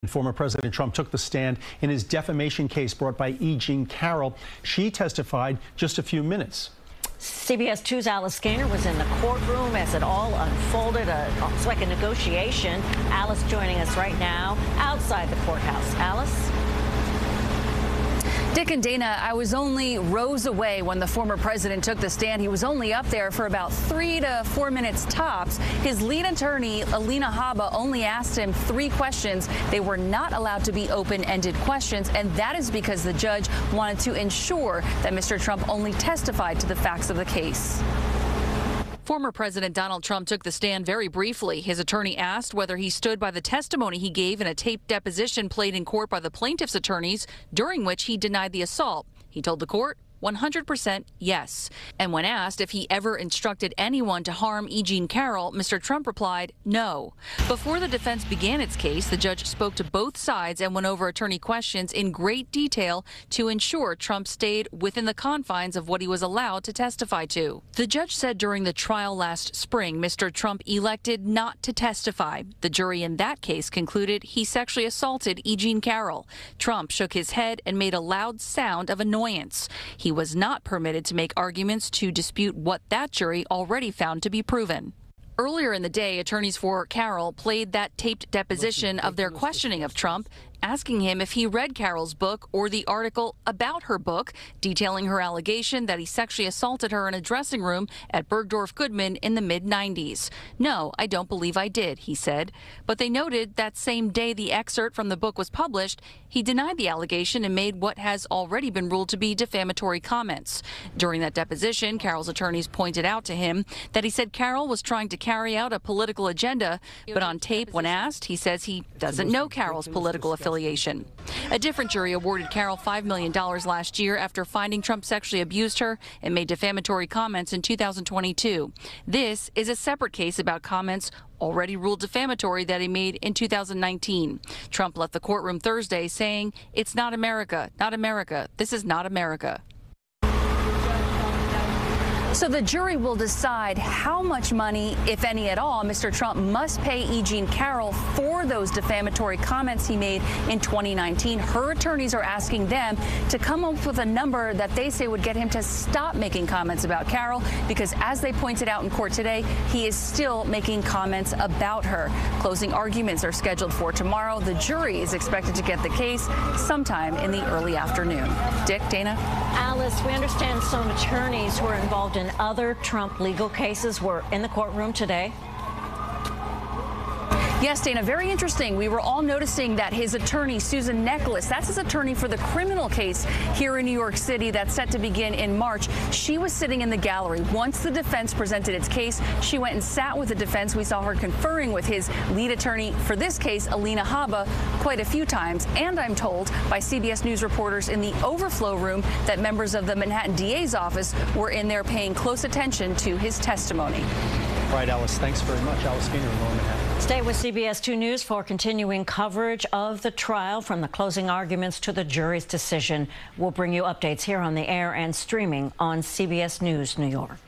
Former President Trump took the stand in his defamation case brought by Jean Carroll. She testified just a few minutes. CBS 2's Alice Gaynor was in the courtroom as it all unfolded. It's like a negotiation. Alice joining us right now outside the courthouse. Alice? Dick and Dana, I was only rows away when the former president took the stand. He was only up there for about 3 to 4 minutes tops. His lead attorney, Alina Habba, only asked him 3 questions. They were not allowed to be open-ended questions, and that is because the judge wanted to ensure that Mr. Trump only testified to the facts of the case. Former President Donald Trump took the stand very briefly. His attorney asked whether he stood by the testimony he gave in a taped deposition played in court by the plaintiff's attorneys, during which he denied the assault. He told the court 100% yes. And when asked if he ever instructed anyone to harm Jean Carroll, Mr. Trump replied no. Before the defense began its case, the judge spoke to both sides and went over attorney questions in great detail to ensure Trump stayed within the confines of what he was allowed to testify to. The judge said during the trial last spring, Mr. Trump elected not to testify. The jury in that case concluded he sexually assaulted Jean Carroll. Trump shook his head and made a loud sound of annoyance. He was not permitted to make arguments to dispute what that jury already found to be proven. Earlier in the day, attorneys for Carroll played that taped deposition of their questioning of Trump, asking him if he read Carroll's book or the article about her book, detailing her allegation that he sexually assaulted her in a dressing room at Bergdorf Goodman in the mid-90s. No, I don't believe I did, he said. But they noted that same day the excerpt from the book was published, he denied the allegation and made what has already been ruled to be defamatory comments. During that deposition, Carroll's attorneys pointed out to him that he said Carroll was trying to carry out a political agenda, but on tape, when asked, he says he doesn't know Carroll's political affiliation. A different jury awarded Carroll $5 million last year after finding Trump sexually abused her and made defamatory comments in 2022. This is a separate case about comments already ruled defamatory that he made in 2019. Trump left the courtroom Thursday saying, "It's not America, not America. This is not America." So the jury will decide how much money, if any at all, Mr. Trump must pay Jean Carroll for those defamatory comments he made in 2019. Her attorneys are asking them to come up with a number that they say would get him to stop making comments about Carroll, because as they pointed out in court today, he is still making comments about her. Closing arguments are scheduled for tomorrow. The jury is expected to get the case sometime in the early afternoon. Dick, Dana? Alice, we understand some attorneys who are involved in other Trump legal cases were in the courtroom today. Yes, Dana, very interesting. We were all noticing that his attorney, Susan Nicholas, that's his attorney for the criminal case here in New York City that's set to begin in March. She was sitting in the gallery. Once the defense presented its case, she went and sat with the defense. We saw her conferring with his lead attorney for this case, Alina Habba, quite a few times. And I'm told by CBS News reporters in the overflow room that members of the Manhattan DA's office were in there paying close attention to his testimony. All right, Alice, thanks very much. Alice Gaynor in Lower Manhattan. Stay with CBS 2 News for continuing coverage of the trial, from the closing arguments to the jury's decision. We'll bring you updates here on the air and streaming on CBS News New York.